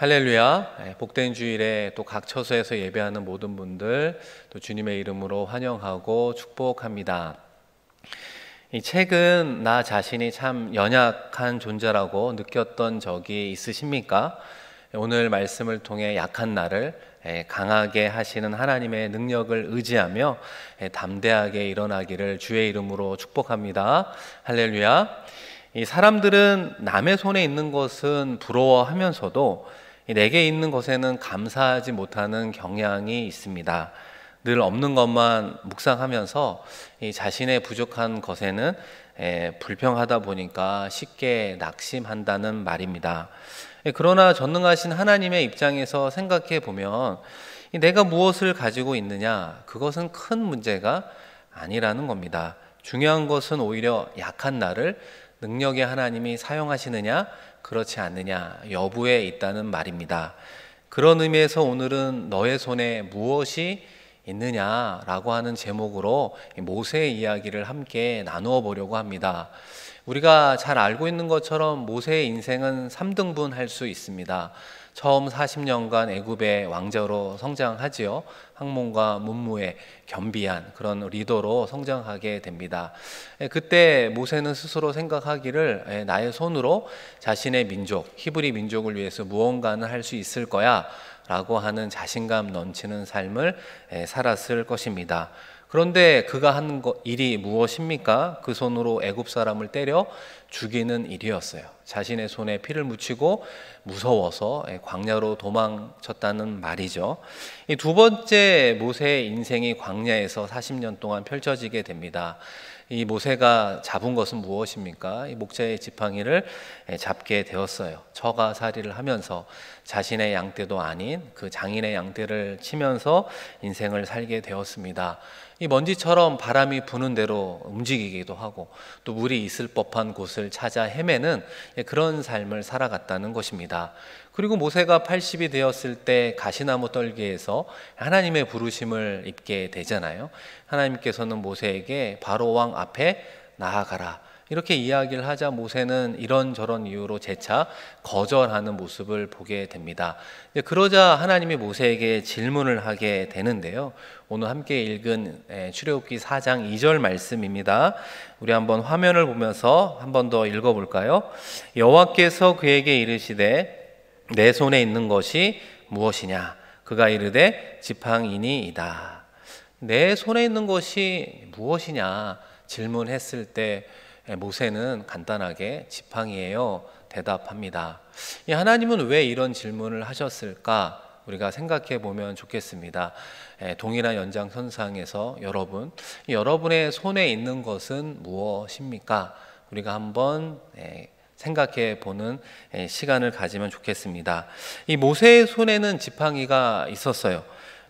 할렐루야. 복된 주일에 또 각 처소에서 예배하는 모든 분들 또 주님의 이름으로 환영하고 축복합니다. 이 책은 나 자신이 참 연약한 존재라고 느꼈던 적이 있으십니까? 오늘 말씀을 통해 약한 나를 강하게 하시는 하나님의 능력을 의지하며 담대하게 일어나기를 주의 이름으로 축복합니다. 할렐루야. 이 사람들은 남의 손에 있는 것은 부러워하면서도 내게 있는 것에는 감사하지 못하는 경향이 있습니다. 늘 없는 것만 묵상하면서 이 자신의 부족한 것에는 불평하다 보니까 쉽게 낙심한다는 말입니다. 그러나 전능하신 하나님의 입장에서 생각해 보면 내가 무엇을 가지고 있느냐, 그것은 큰 문제가 아니라는 겁니다. 중요한 것은 오히려 약한 나를 능력의 하나님이 사용하시느냐 그렇지 않느냐 여부에 있다는 말입니다. 그런 의미에서 오늘은 너의 손에 무엇이 있느냐라고 하는 제목으로 모세의 이야기를 함께 나누어 보려고 합니다. 우리가 잘 알고 있는 것처럼 모세의 인생은 3등분 할 수 있습니다. 처음 40년간 애굽의 왕자로 성장하지요. 학문과 문무의 겸비한 그런 리더로 성장하게 됩니다. 그때 모세는 스스로 생각하기를 나의 손으로 자신의 민족, 히브리 민족을 위해서 무언가는 할 수 있을 거야 라고 하는 자신감 넘치는 삶을 살았을 것입니다. 그런데 그가 한 일이 무엇입니까? 그 손으로 애굽 사람을 때려 죽이는 일이었어요. 자신의 손에 피를 묻히고 무서워서 광야로 도망쳤다는 말이죠. 이 두 번째 모세의 인생이 광야에서 40년 동안 펼쳐지게 됩니다. 이 모세가 잡은 것은 무엇입니까? 이 목자의 지팡이를 잡게 되었어요. 처가살이를 하면서 자신의 양떼도 아닌 그 장인의 양떼를 치면서 인생을 살게 되었습니다. 이 먼지처럼 바람이 부는 대로 움직이기도 하고 또 물이 있을 법한 곳을 찾아 헤매는 그런 삶을 살아갔다는 것입니다. 그리고 모세가 80이 되었을 때 가시나무 떨기에서 하나님의 부르심을 입게 되잖아요. 하나님께서는 모세에게 바로 왕 앞에 나아가라 이렇게 이야기를 하자 모세는 이런저런 이유로 재차 거절하는 모습을 보게 됩니다. 그러자 하나님이 모세에게 질문을 하게 되는데요. 오늘 함께 읽은 출애굽기 4장 2절 말씀입니다. 우리 한번 화면을 보면서 한 번 더 읽어볼까요? 여호와께서 그에게 이르시되 내 손에 있는 것이 무엇이냐? 그가 이르되 지팡이니이다. 내 손에 있는 것이 무엇이냐? 질문했을 때 모세는 간단하게 지팡이에요 대답합니다. 하나님은 왜 이런 질문을 하셨을까? 우리가 생각해 보면 좋겠습니다. 동일한 연장선상에서 여러분의 손에 있는 것은 무엇입니까? 우리가 한번 생각해 보는 시간을 가지면 좋겠습니다. 이 모세의 손에는 지팡이가 있었어요.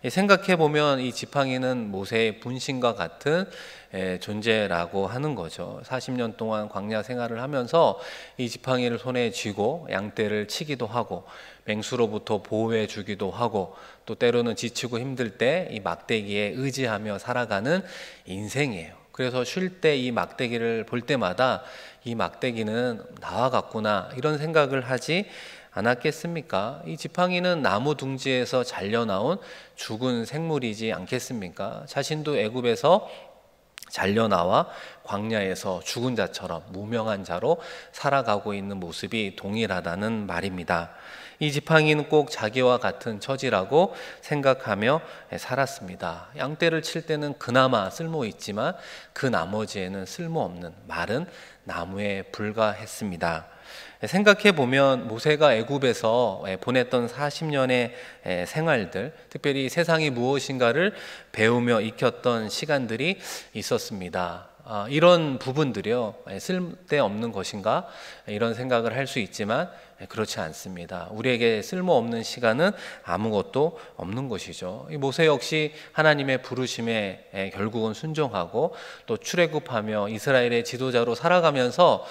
생각해 보면 이 지팡이는 모세의 분신과 같은 존재라고 하는 거죠. 40년 동안 광야 생활을 하면서 이 지팡이를 손에 쥐고 양떼를 치기도 하고 맹수로부터 보호해 주기도 하고 또 때로는 지치고 힘들 때 이 막대기에 의지하며 살아가는 인생이에요. 그래서 쉴 때 이 막대기를 볼 때마다 이 막대기는 나와 같구나 이런 생각을 하지 않았겠습니까? 이 지팡이는 나무 둥지에서 잘려나온 죽은 생물이지 않겠습니까? 자신도 애굽에서 잘려나와 광야에서 죽은 자처럼 무명한 자로 살아가고 있는 모습이 동일하다는 말입니다. 이 지팡이는 꼭 자기와 같은 처지라고 생각하며 살았습니다. 양떼를 칠 때는 그나마 쓸모있지만 그 나머지에는 쓸모없는 마른 나무에 불과했습니다. 생각해 보면 모세가 애굽에서 보냈던 40년의 생활들, 특별히 세상이 무엇인가를 배우며 익혔던 시간들이 있었습니다. 이런 부분들이요, 쓸데없는 것인가? 이런 생각을 할 수 있지만 그렇지 않습니다. 우리에게 쓸모없는 시간은 아무것도 없는 것이죠. 모세 역시 하나님의 부르심에 결국은 순종하고 또 출애굽하며 이스라엘의 지도자로 살아가면서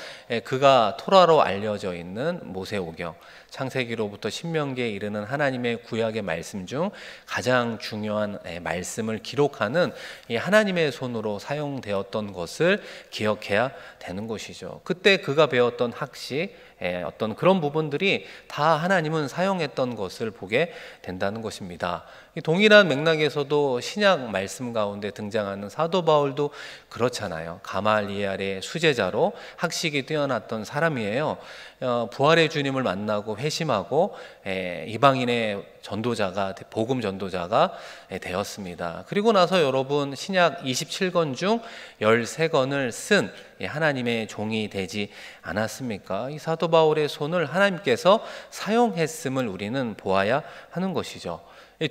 그가 토라로 알려져 있는 모세오경, 창세기로부터 신명기에 이르는 하나님의 구약의 말씀 중 가장 중요한 말씀을 기록하는 이 하나님의 손으로 사용되었던 것을 기억해야 되는 것이죠. 그때 그가 배웠던 학식, 어떤 그런 부분들이 다 하나님은 사용했던 것을 보게 된다는 것입니다. 이 동일한 맥락에서도 신약 말씀 가운데 등장하는 사도 바울도 그렇잖아요. 가말리엘의 수제자로 학식이 뛰어났던 사람이에요. 부활의 주님을 만나고 회심하고 이방인의 전도자가, 복음 전도자가 되었습니다. 그리고 나서 여러분 신약 27권 중 13권을 쓴 하나님의 종이 되지 않았습니까? 이 사도 바울의 손을 하나님께서 사용했음을 우리는 보아야 하는 것이죠.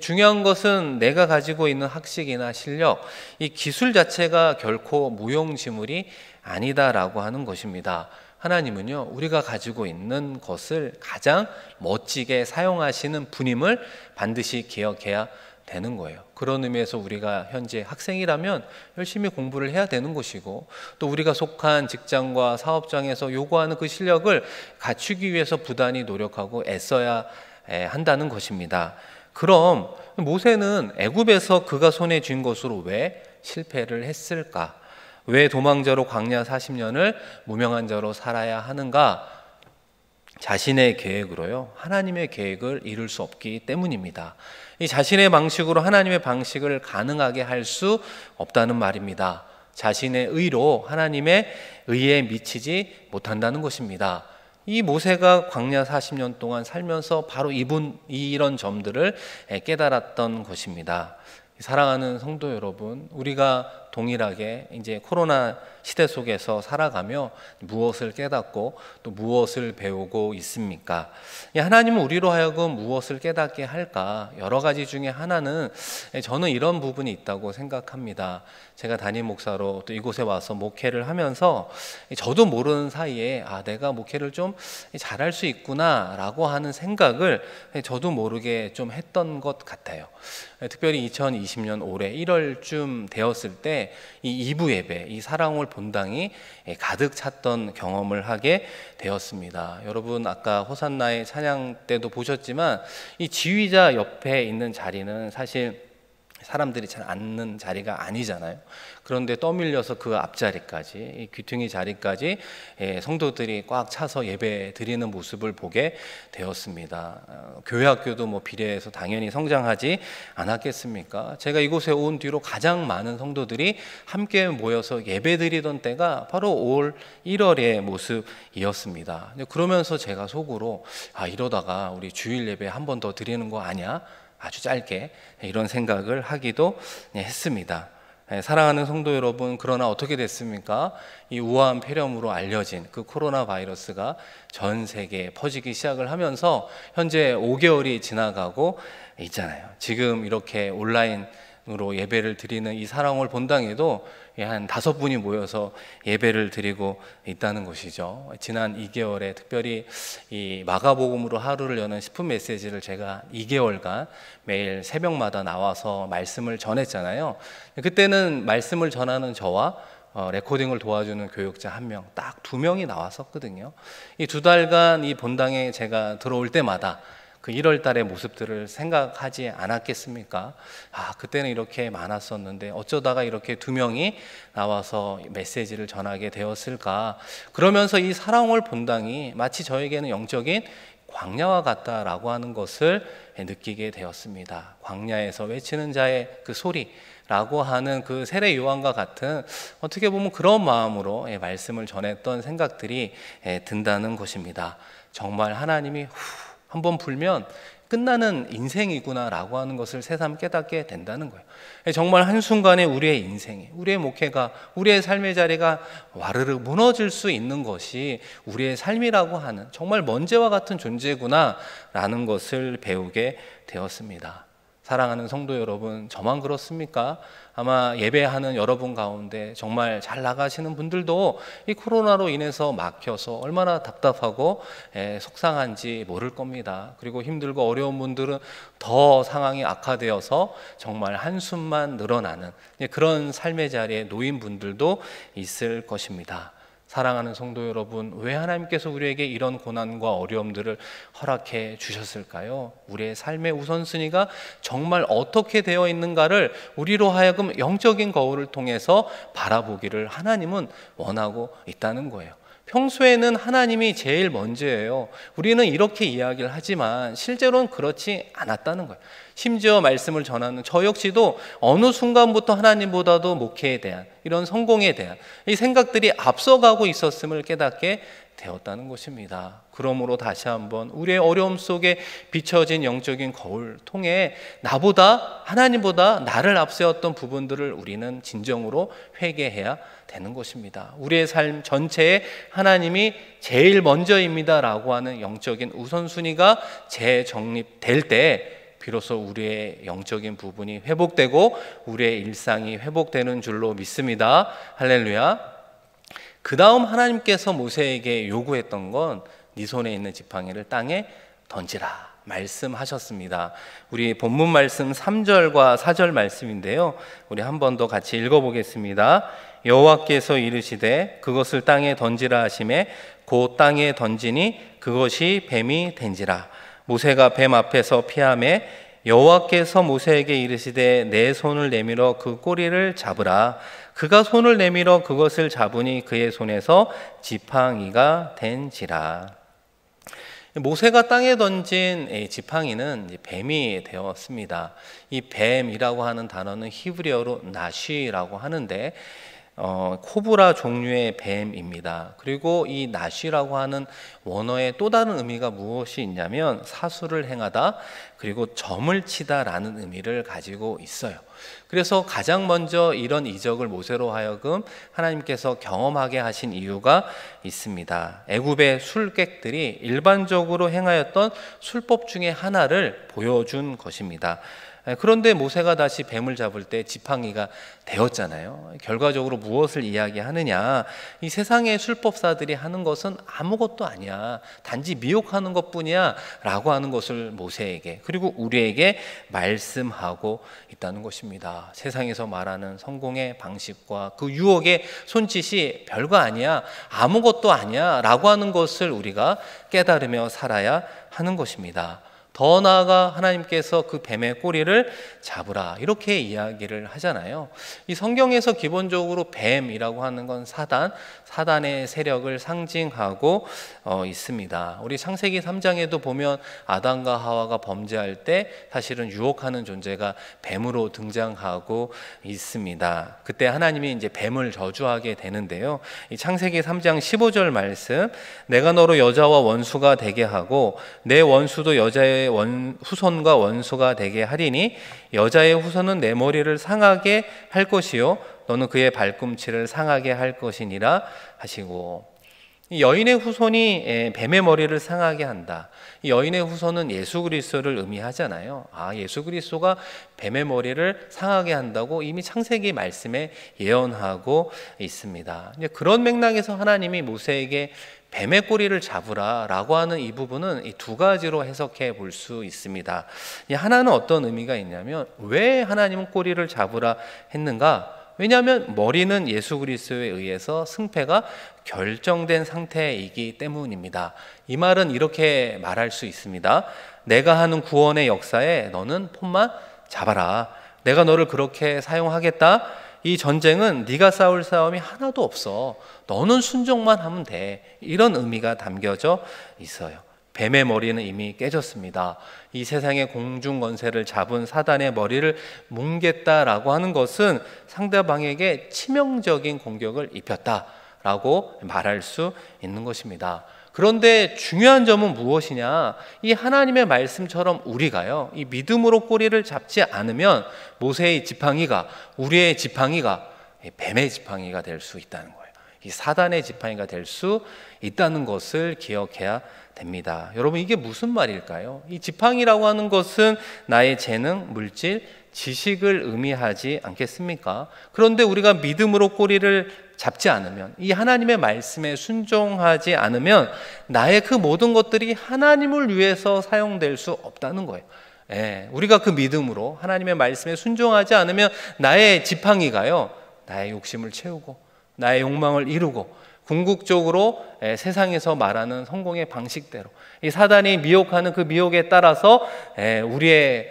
중요한 것은 내가 가지고 있는 학식이나 실력, 이 기술 자체가 결코 무용지물이 아니다라고 하는 것입니다. 하나님은요, 우리가 가지고 있는 것을 가장 멋지게 사용하시는 분임을 반드시 기억해야 되는 거예요. 그런 의미에서 우리가 현재 학생이라면 열심히 공부를 해야 되는 것이고, 또 우리가 속한 직장과 사업장에서 요구하는 그 실력을 갖추기 위해서 부단히 노력하고 애써야 한다는 것입니다. 그럼 모세는 애굽에서 그가 손에 쥔 것으로 왜 실패를 했을까? 왜 도망자로 광야 40년을 무명한 자로 살아야 하는가? 자신의 계획으로요, 하나님의 계획을 이룰 수 없기 때문입니다. 이 자신의 방식으로 하나님의 방식을 가능하게 할 수 없다는 말입니다. 자신의 의로 하나님의 의에 미치지 못한다는 것입니다. 이 모세가 광야 40년 동안 살면서 바로 이런 점들을 깨달았던 것입니다. 사랑하는 성도 여러분, 우리가 동일하게 이제 코로나 시대 속에서 살아가며 무엇을 깨닫고 또 무엇을 배우고 있습니까? 하나님은 우리로 하여금 무엇을 깨닫게 할까? 여러 가지 중에 하나는 저는 이런 부분이 있다고 생각합니다. 제가 담임 목사로 또 이곳에 와서 목회를 하면서 저도 모르는 사이에 내가 목회를 좀 잘할 수 있구나라고 하는 생각을 저도 모르게 좀 했던 것 같아요. 특별히 2020년 올해 1월쯤 되었을 때 이 2부 예배, 이 사랑홀 본당이 가득 찼던 경험을 하게 되었습니다. 여러분 아까 호산나의 찬양 때도 보셨지만 이 지휘자 옆에 있는 자리는 사실 사람들이 잘 앉는 자리가 아니잖아요. 그런데 떠밀려서 그 앞자리까지, 이 귀퉁이 자리까지 성도들이 꽉 차서 예배 드리는 모습을 보게 되었습니다. 교회 학교도 비례해서 당연히 성장하지 않았겠습니까? 제가 이곳에 온 뒤로 가장 많은 성도들이 함께 모여서 예배 드리던 때가 바로 올 1월의 모습이었습니다. 그러면서 제가 속으로 이러다가 우리 주일 예배 한 번 더 드리는 거 아니야? 아주 짧게 이런 생각을 하기도 했습니다. 사랑하는 성도 여러분, 그러나 어떻게 됐습니까? 이 우한 폐렴으로 알려진 그 코로나 바이러스가 전 세계에 퍼지기 시작을 하면서 현재 5개월이 지나가고 있잖아요. 지금 이렇게 온라인으로 예배를 드리는 이 사랑홀 본당에도 한 5분이 모여서 예배를 드리고 있다는 것이죠. 지난 2개월에 특별히 이 마가복음으로 하루를 여는 10분 메시지를 제가 2개월간 매일 새벽마다 나와서 말씀을 전했잖아요. 그때는 말씀을 전하는 저와 레코딩을 도와주는 교육자 1명, 딱 2명이 나왔었거든요. 이 2달간 이 본당에 제가 들어올 때마다 그 1월 달의 모습들을 생각하지 않았겠습니까? 그때는 이렇게 많았었는데 어쩌다가 이렇게 2명이 나와서 메시지를 전하게 되었을까? 그러면서 이 사랑홀 본당이 마치 저에게는 영적인 광야와 같다라고 하는 것을 느끼게 되었습니다. 광야에서 외치는 자의 그 소리라고 하는 그 세례 요한과 같은 어떻게 보면 그런 마음으로 말씀을 전했던 생각들이 든다는 것입니다. 정말 하나님이 한번 불면 끝나는 인생이구나라고 하는 것을 새삼 깨닫게 된다는 거예요. 정말 한순간에 우리의 인생이, 우리의 목회가, 우리의 삶의 자리가 와르르 무너질 수 있는 것이 우리의 삶이라고 하는 정말 먼지와 같은 존재구나라는 것을 배우게 되었습니다. 사랑하는 성도 여러분, 저만 그렇습니까? 아마 예배하는 여러분 가운데 정말 잘 나가시는 분들도 이 코로나로 인해서 막혀서 얼마나 답답하고 속상한지 모를 겁니다. 그리고 힘들고 어려운 분들은 더 상황이 악화되어서 정말 한숨만 늘어나는 그런 삶의 자리에 놓인 분들도 있을 것입니다. 사랑하는 성도 여러분, 왜 하나님께서 우리에게 이런 고난과 어려움들을 허락해 주셨을까요? 우리의 삶의 우선순위가 정말 어떻게 되어 있는가를 우리로 하여금 영적인 거울을 통해서 바라보기를 하나님은 원하고 있다는 거예요. 평소에는 하나님이 제일 먼저예요. 우리는 이렇게 이야기를 하지만 실제로는 그렇지 않았다는 거예요. 심지어 말씀을 전하는 저 역시도 어느 순간부터 하나님보다도 목회에 대한, 이런 성공에 대한 이 생각들이 앞서가고 있었음을 깨닫게 되었다는 것입니다. 그러므로 다시 한번 우리의 어려움 속에 비춰진 영적인 거울 통해 나보다, 하나님보다 나를 앞세웠던 부분들을 우리는 진정으로 회개해야 되는 것입니다. 우리의 삶 전체에 하나님이 제일 먼저입니다 라고 하는 영적인 우선순위가 재정립될 때 비로소 우리의 영적인 부분이 회복되고 우리의 일상이 회복되는 줄로 믿습니다. 할렐루야. 그 다음 하나님께서 모세에게 요구했던 건 네 손에 있는 지팡이를 땅에 던지라 말씀하셨습니다. 우리 본문 말씀 3절과 4절 말씀인데요, 우리 한 번 더 같이 읽어보겠습니다. 여호와께서 이르시되 그것을 땅에 던지라 하시매 곧 땅에 던지니 그것이 뱀이 된지라. 모세가 뱀 앞에서 피하매 여호와께서 모세에게 이르시되 내 손을 내밀어 그 꼬리를 잡으라. 그가 손을 내밀어 그것을 잡으니 그의 손에서 지팡이가 된지라. 모세가 땅에 던진 지팡이는 뱀이 되었습니다. 이 뱀이라고 하는 단어는 히브리어로 나쉬라고 하는데 코브라 종류의 뱀입니다. 그리고 이 나쉬라고 하는 원어의 또 다른 의미가 무엇이 있냐면 사수를 행하다, 그리고 점을 치다라는 의미를 가지고 있어요. 그래서 가장 먼저 이런 이적을 모세로 하여금 하나님께서 경험하게 하신 이유가 있습니다. 애굽의 술객들이 일반적으로 행하였던 술법 중에 하나를 보여준 것입니다. 그런데 모세가 다시 뱀을 잡을 때 지팡이가 되었잖아요. 결과적으로 무엇을 이야기하느냐, 이 세상의 술법사들이 하는 것은 아무것도 아니야, 단지 미혹하는 것뿐이야 라고 하는 것을 모세에게, 그리고 우리에게 말씀하고 있다는 것입니다. 세상에서 말하는 성공의 방식과 그 유혹의 손짓이 별거 아니야, 아무것도 아니야 라고 하는 것을 우리가 깨달으며 살아야 하는 것입니다. 더 나아가 하나님께서 그 뱀의 꼬리를 잡으라 이렇게 이야기를 하잖아요. 이 성경에서 기본적으로 뱀이라고 하는 건 사단의 세력을 상징하고 있습니다. 우리 창세기 3장에도 보면 아담과 하와가 범죄할 때 사실은 유혹하는 존재가 뱀으로 등장하고 있습니다. 그때 하나님이 이제 뱀을 저주하게 되는데요. 이 창세기 3장 15절 말씀, 내가 너로 여자와 원수가 되게 하고 내 원수도 여자의 후손과 원수가 되게 하리니 여자의 후손은 내 머리를 상하게 할 것이요 너는 그의 발꿈치를 상하게 할 것이니라 하시고, 이 여인의 후손이 뱀의 머리를 상하게 한다. 이 여인의 후손은 예수 그리스도를 의미하잖아요. 예수 그리스도가 뱀의 머리를 상하게 한다고 이미 창세기 말씀에 예언하고 있습니다. 그런 맥락에서 하나님이 모세에게 뱀의 꼬리를 잡으라 라고 하는 이 부분은 이 두 가지로 해석해 볼 수 있습니다. 하나는 어떤 의미가 있냐면, 왜 하나님은 꼬리를 잡으라 했는가? 왜냐하면 머리는 예수 그리스도에 의해서 승패가 결정된 상태이기 때문입니다. 이 말은 이렇게 말할 수 있습니다. 내가 하는 구원의 역사에 너는 폰만 잡아라. 내가 너를 그렇게 사용하겠다. 이 전쟁은 네가 싸울 싸움이 하나도 없어. 너는 순종만 하면 돼. 이런 의미가 담겨져 있어요. 뱀의 머리는 이미 깨졌습니다. 이 세상의 공중 권세를 잡은 사단의 머리를 뭉갰다라고 하는 것은 상대방에게 치명적인 공격을 입혔다라고 말할 수 있는 것입니다. 그런데 중요한 점은 무엇이냐? 이 하나님의 말씀처럼 우리가요, 이 믿음으로 꼬리를 잡지 않으면 모세의 지팡이가, 우리의 지팡이가 뱀의 지팡이가 될 수 있다는 거예요. 이 사단의 지팡이가 될 수 있다는 것을 기억해야 됩니다. 여러분, 이게 무슨 말일까요? 이 지팡이라고 하는 것은 나의 재능, 물질, 지식을 의미하지 않겠습니까? 그런데 우리가 믿음으로 꼬리를 잡지 않으면, 이 하나님의 말씀에 순종하지 않으면 나의 그 모든 것들이 하나님을 위해서 사용될 수 없다는 거예요. 우리가 그 믿음으로 하나님의 말씀에 순종하지 않으면 나의 지팡이가요, 나의 욕심을 채우고 나의 욕망을 이루고 궁극적으로 세상에서 말하는 성공의 방식대로 이 사단이 미혹하는 그 미혹에 따라서 우리의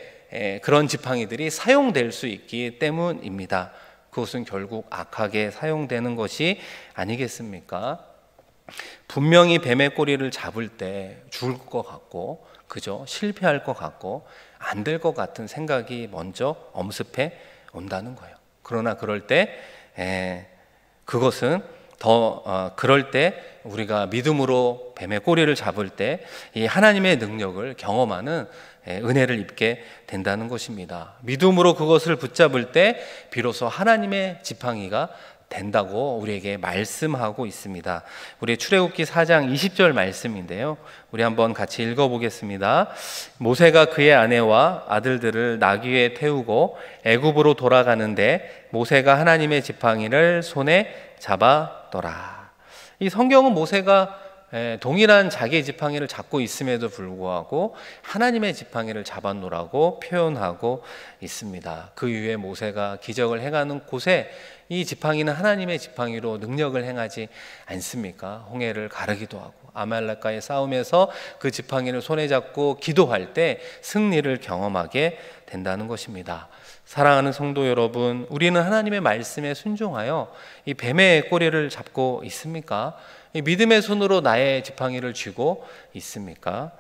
그런 지팡이들이 사용될 수 있기 때문입니다. 그것은 결국 악하게 사용되는 것이 아니겠습니까? 분명히 뱀의 꼬리를 잡을 때 죽을 것 같고, 그죠? 실패할 것 같고, 안 될 것 같은 생각이 먼저 엄습해 온다는 거예요. 그러나 그럴 때 그것은 그럴 때 우리가 믿음으로 뱀의 꼬리를 잡을 때 이 하나님의 능력을 경험하는 은혜를 입게 된다는 것입니다. 믿음으로 그것을 붙잡을 때 비로소 하나님의 지팡이가 된다고 우리에게 말씀하고 있습니다. 우리 출애굽기 4장 20절 말씀인데요, 우리 한번 같이 읽어보겠습니다. 모세가 그의 아내와 아들들을 나귀에 태우고 애굽으로 돌아가는데 모세가 하나님의 지팡이를 손에 잡았더라. 이 성경은 모세가 동일한 자기의 지팡이를 잡고 있음에도 불구하고 하나님의 지팡이를 잡았노라고 표현하고 있습니다. 그 이후에 모세가 기적을 행하는 곳에 이 지팡이는 하나님의 지팡이로 능력을 행하지 않습니까? 홍해를 가르기도 하고 아말렉과의 싸움에서 그 지팡이를 손에 잡고 기도할 때 승리를 경험하게 된다는 것입니다. 사랑하는 성도 여러분, 우리는 하나님의 말씀에 순종하여 이 뱀의 꼬리를 잡고 있습니까? 이 믿음의 손으로 나의 지팡이를 쥐고 있습니까?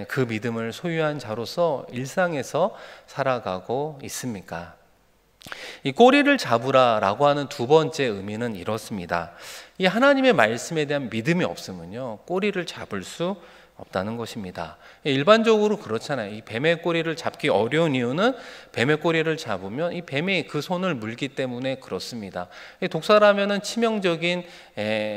그 믿음을 소유한 자로서 일상에서 살아가고 있습니까? 이 꼬리를 잡으라라고 하는 두 번째 의미는 이렇습니다. 이 하나님의 말씀에 대한 믿음이 없으면요, 꼬리를 잡을 수 없다는 것입니다. 일반적으로 그렇잖아요. 이 뱀의 꼬리를 잡기 어려운 이유는 뱀의 꼬리를 잡으면 이 뱀이 그 손을 물기 때문에 그렇습니다. 독사라면은 치명적인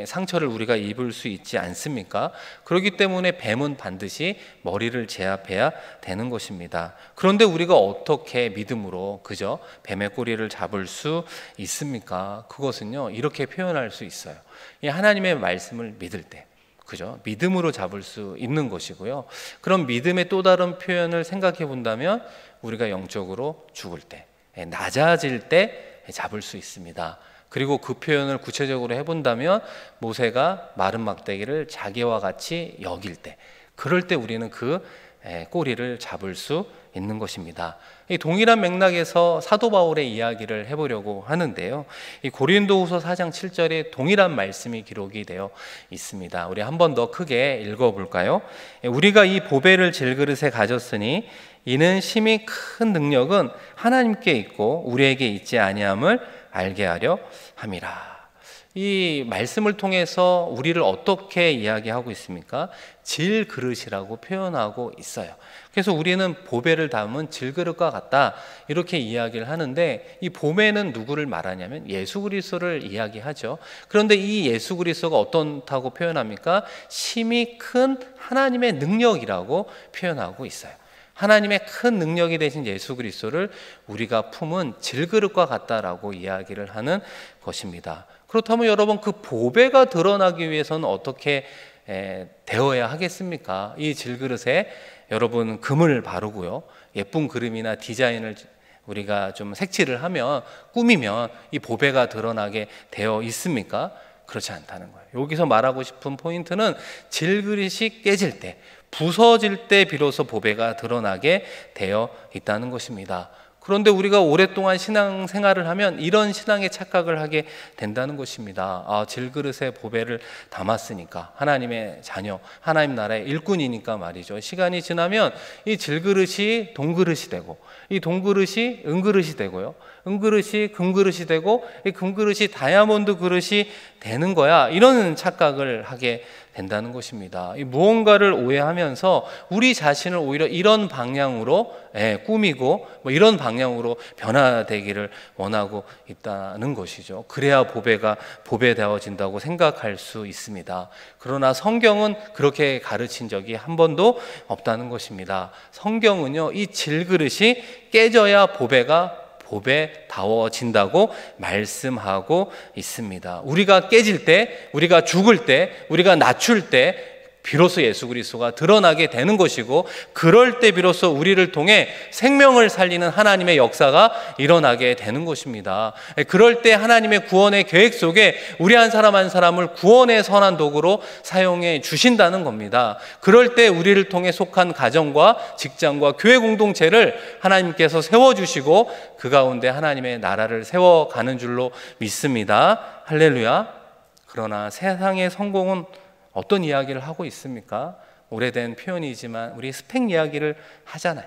상처를 우리가 입을 수 있지 않습니까? 그렇기 때문에 뱀은 반드시 머리를 제압해야 되는 것입니다. 그런데 우리가 어떻게 믿음으로 그저 뱀의 꼬리를 잡을 수 있습니까? 그것은요, 이렇게 표현할 수 있어요. 이 하나님의 말씀을 믿을 때, 그죠? 믿음으로 잡을 수 있는 것이고요. 그럼 믿음의 또 다른 표현을 생각해 본다면 우리가 영적으로 죽을 때, 낮아질 때 잡을 수 있습니다. 그리고 그 표현을 구체적으로 해본다면 모세가 마른 막대기를 자기와 같이 여길 때, 그럴 때 우리는 그 꼬리를 잡을 수 있는 것입니다. 이 동일한 맥락에서 사도 바울의 이야기를 해보려고 하는데요, 이 고린도후서 4장 7절에 동일한 말씀이 기록이 되어 있습니다. 우리 한 번 더 크게 읽어볼까요? 우리가 이 보배를 질그릇에 가졌으니 이는 심히 큰 능력은 하나님께 있고 우리에게 있지 아니함을 알게 하려 함이라. 이 말씀을 통해서 우리를 어떻게 이야기하고 있습니까? 질그릇이라고 표현하고 있어요. 그래서 우리는 보배를 담은 질그릇과 같다, 이렇게 이야기를 하는데, 이 보배는 누구를 말하냐면 예수 그리스도를 이야기하죠. 그런데 이 예수 그리스도가 어떻다고 표현합니까? 심히 큰 하나님의 능력이라고 표현하고 있어요. 하나님의 큰 능력이 되신 예수 그리스도를 우리가 품은 질그릇과 같다라고 이야기를 하는 것입니다. 그렇다면 여러분, 그 보배가 드러나기 위해서는 어떻게 되어야 하겠습니까? 이 질그릇에 여러분 금을 바르고요, 예쁜 그림이나 디자인을 우리가 좀 색칠을 하면, 꾸미면 이 보배가 드러나게 되어 있습니까? 그렇지 않다는 거예요. 여기서 말하고 싶은 포인트는 질그릇이 깨질 때, 부서질 때 비로소 보배가 드러나게 되어 있다는 것입니다. 그런데 우리가 오랫동안 신앙생활을 하면 이런 신앙의 착각을 하게 된다는 것입니다. 질그릇에 보배를 담았으니까, 하나님의 자녀, 하나님 나라의 일꾼이니까 말이죠, 시간이 지나면 이 질그릇이 동그릇이 되고, 이 동그릇이 은그릇이 되고요, 은그릇이 금그릇이 되고, 이 금그릇이 다이아몬드 그릇이 되는 거야, 이런 착각을 하게 된다는 것입니다. 이 무언가를 오해하면서 우리 자신을 오히려 이런 방향으로 꾸미고 이런 방향으로 변화되기를 원하고 있다는 것이죠. 그래야 보배가 보배되어진다고 생각할 수 있습니다. 그러나 성경은 그렇게 가르친 적이 한 번도 없다는 것입니다. 성경은요, 이 질그릇이 깨져야 보배가 보배다워진다고 말씀하고 있습니다. 우리가 깨질 때, 우리가 죽을 때, 우리가 낮출 때 비로소 예수 그리스도가 드러나게 되는 것이고, 그럴 때 비로소 우리를 통해 생명을 살리는 하나님의 역사가 일어나게 되는 것입니다. 그럴 때 하나님의 구원의 계획 속에 우리 한 사람 한 사람을 구원의 선한 도구로 사용해 주신다는 겁니다. 그럴 때 우리를 통해 속한 가정과 직장과 교회 공동체를 하나님께서 세워주시고 그 가운데 하나님의 나라를 세워가는 줄로 믿습니다. 할렐루야. 그러나 세상의 성공은 어떤 이야기를 하고 있습니까? 오래된 표현이지만 우리 스펙 이야기를 하잖아요.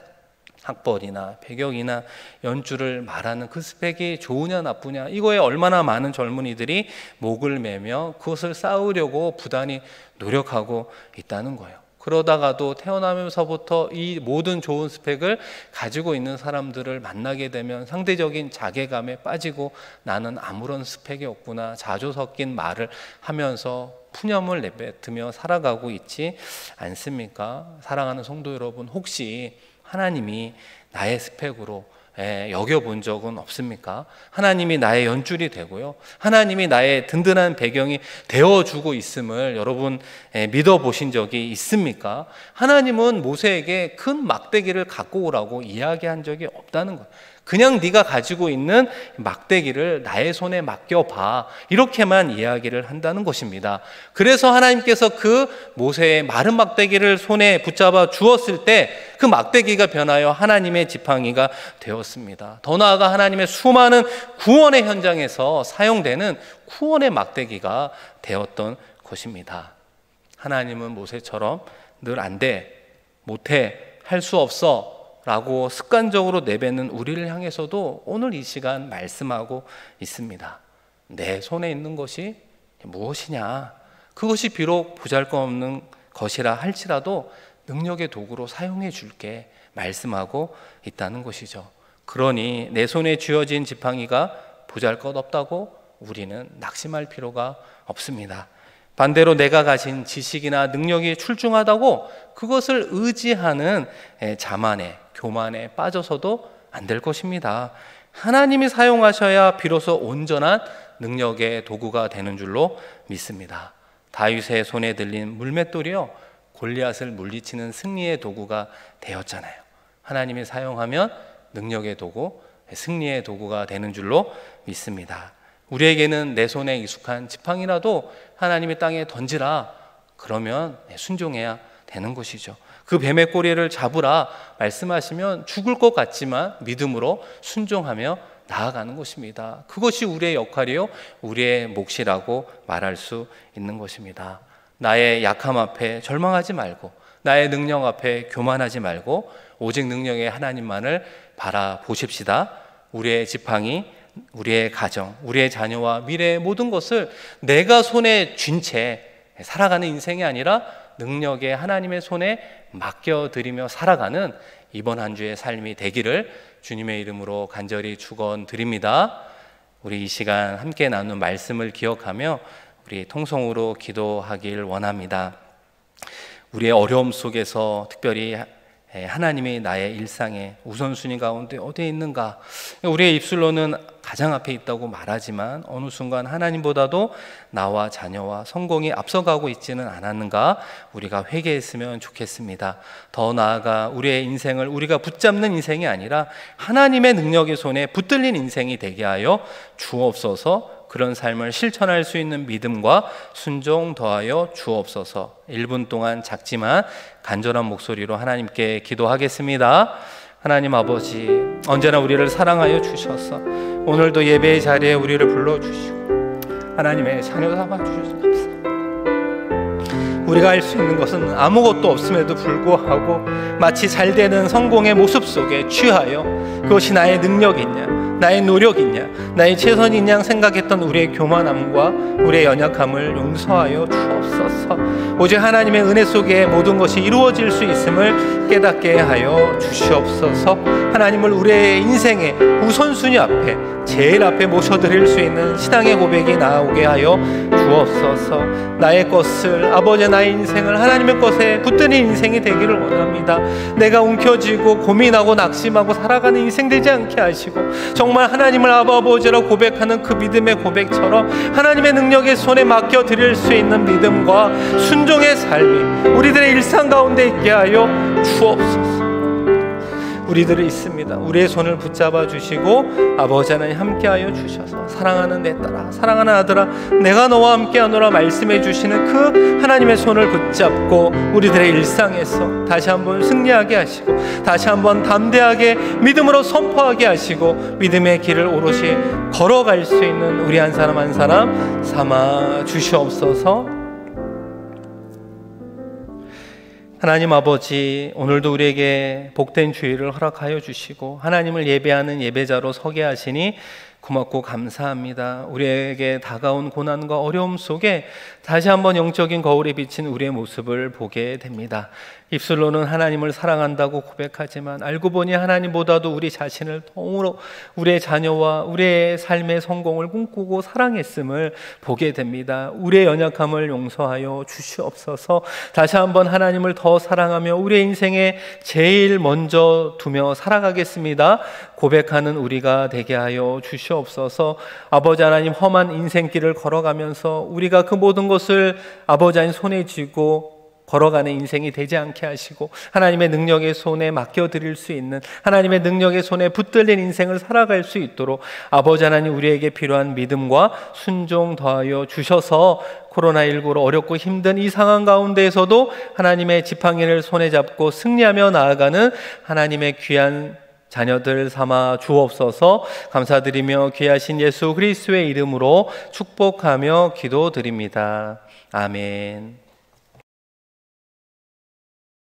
학벌이나 배경이나 연주를 말하는 그 스펙이 좋으냐 나쁘냐, 이거에 얼마나 많은 젊은이들이 목을 매며 그것을 쌓으려고 부단히 노력하고 있다는 거예요. 그러다가도 태어나면서부터 이 모든 좋은 스펙을 가지고 있는 사람들을 만나게 되면 상대적인 자괴감에 빠지고 나는 아무런 스펙이 없구나, 자조 섞인 말을 하면서 푸념을 내뱉으며 살아가고 있지 않습니까? 사랑하는 성도 여러분, 혹시 하나님이 나의 스펙으로 여겨본 적은 없습니까? 하나님이 나의 연줄이 되고요, 하나님이 나의 든든한 배경이 되어주고 있음을 여러분 믿어보신 적이 있습니까? 하나님은 모세에게 큰 막대기를 갖고 오라고 이야기한 적이 없다는 거예요. 그냥 네가 가지고 있는 막대기를 나의 손에 맡겨봐, 이렇게만 이야기를 한다는 것입니다. 그래서 하나님께서 그 모세의 마른 막대기를 손에 붙잡아 주었을 때 그 막대기가 변하여 하나님의 지팡이가 되었습니다. 더 나아가 하나님의 수많은 구원의 현장에서 사용되는 구원의 막대기가 되었던 것입니다. 하나님은 모세처럼 늘 안 돼, 못해, 할 수 없어 라고 습관적으로 내뱉는 우리를 향해서도 오늘 이 시간 말씀하고 있습니다. 내 손에 있는 것이 무엇이냐? 그것이 비록 보잘것없는 것이라 할지라도 능력의 도구로 사용해 줄게 말씀하고 있다는 것이죠. 그러니 내 손에 쥐어진 지팡이가 보잘것없다고 우리는 낙심할 필요가 없습니다. 반대로 내가 가진 지식이나 능력이 출중하다고 그것을 의지하는 자만에, 교만에 빠져서도 안 될 것입니다. 하나님이 사용하셔야 비로소 온전한 능력의 도구가 되는 줄로 믿습니다. 다윗의 손에 들린 물맷돌이요, 골리앗을 물리치는 승리의 도구가 되었잖아요. 하나님이 사용하면 능력의 도구, 승리의 도구가 되는 줄로 믿습니다. 우리에게는 내 손에 익숙한 지팡이라도 하나님이 땅에 던지라, 그러면 순종해야 되는 것이죠. 그 뱀의 꼬리를 잡으라 말씀하시면 죽을 것 같지만 믿음으로 순종하며 나아가는 것입니다. 그것이 우리의 역할이요, 우리의 몫이라고 말할 수 있는 것입니다. 나의 약함 앞에 절망하지 말고, 나의 능력 앞에 교만하지 말고 오직 능력의 하나님만을 바라보십시다. 우리의 지팡이, 우리의 가정, 우리의 자녀와 미래의 모든 것을 내가 손에 쥔 채 살아가는 인생이 아니라 능력의 하나님의 손에 맡겨드리며 살아가는 이번 한 주의 삶이 되기를 주님의 이름으로 간절히 축원드립니다. 우리 이 시간 함께 나눈 말씀을 기억하며 우리 통성으로 기도하길 원합니다. 우리의 어려움 속에서 특별히 하나님이 나의 일상의 우선순위 가운데 어디에 있는가, 우리의 입술로는 가장 앞에 있다고 말하지만 어느 순간 하나님보다도 나와 자녀와 성공이 앞서가고 있지는 않았는가, 우리가 회개했으면 좋겠습니다. 더 나아가 우리의 인생을 우리가 붙잡는 인생이 아니라 하나님의 능력의 손에 붙들린 인생이 되게 하여 주옵소서. 그런 삶을 실천할 수 있는 믿음과 순종 더하여 주옵소서. 1분 동안 작지만 간절한 목소리로 하나님께 기도하겠습니다. 하나님 아버지, 언제나 우리를 사랑하여 주셔서 오늘도 예배의 자리에 우리를 불러주시고 하나님의 자녀 삼아주셔서 감사합니다. 우리가 할 수 있는 것은 아무것도 없음에도 불구하고 마치 잘되는 성공의 모습 속에 취하여 그것이 나의 능력이냐, 나의 노력이냐, 나의 최선인 양 생각했던 우리의 교만함과 우리의 연약함을 용서하여 주옵소서. 오직 하나님의 은혜 속에 모든 것이 이루어질 수 있음을 깨닫게 하여 주시옵소서. 하나님을 우리의 인생의 우선순위 앞에, 제일 앞에 모셔드릴 수 있는 신앙의 고백이 나오게 하여 주옵소서. 나의 것을, 아버지 나의 인생을 하나님의 것에 붙드는 인생이 되기를 원합니다. 내가 움켜쥐고 고민하고 낙심하고 살아가는 인생 되지 않게 하시고 정말 하나님을 아버지라고 고백하는 그 믿음의 고백처럼 하나님의 능력의 손에 맡겨드릴 수 있는 믿음과 순종의 삶이 우리들의 일상 가운데 있게 하여 주옵소서. 우리들이 있습니다. 우리의 손을 붙잡아 주시고 아버지 하나님 함께하여 주셔서 사랑하는 내 딸아, 사랑하는 아들아, 내가 너와 함께하노라 말씀해 주시는 그 하나님의 손을 붙잡고 우리들의 일상에서 다시 한번 승리하게 하시고 다시 한번 담대하게 믿음으로 선포하게 하시고 믿음의 길을 오롯이 걸어갈 수 있는 우리 한 사람 한 사람 삼아 주시옵소서. 하나님 아버지, 오늘도 우리에게 복된 주일을 허락하여 주시고 하나님을 예배하는 예배자로 서게 하시니 고맙고 감사합니다. 우리에게 다가온 고난과 어려움 속에 다시 한번 영적인 거울에 비친 우리의 모습을 보게 됩니다. 입술로는 하나님을 사랑한다고 고백하지만 알고 보니 하나님보다도 우리 자신을 통으로 우리의 자녀와 우리의 삶의 성공을 꿈꾸고 사랑했음을 보게 됩니다. 우리의 연약함을 용서하여 주시옵소서. 다시 한번 하나님을 더 사랑하며 우리의 인생에 제일 먼저 두며 살아가겠습니다 고백하는 우리가 되게 하여 주시옵소서. 아버지 하나님, 험한 인생길을 걸어가면서 우리가 그 모든 것을 아버지 하나님 손에 쥐고 걸어가는 인생이 되지 않게 하시고 하나님의 능력의 손에 맡겨드릴 수 있는, 하나님의 능력의 손에 붙들린 인생을 살아갈 수 있도록 아버지 하나님, 우리에게 필요한 믿음과 순종 더하여 주셔서 코로나19로 어렵고 힘든 이 상황 가운데에서도 하나님의 지팡이를 손에 잡고 승리하며 나아가는 하나님의 귀한 자녀들 삼아 주옵소서. 감사드리며 귀하신 예수 그리스도의 이름으로 축복하며 기도드립니다. 아멘.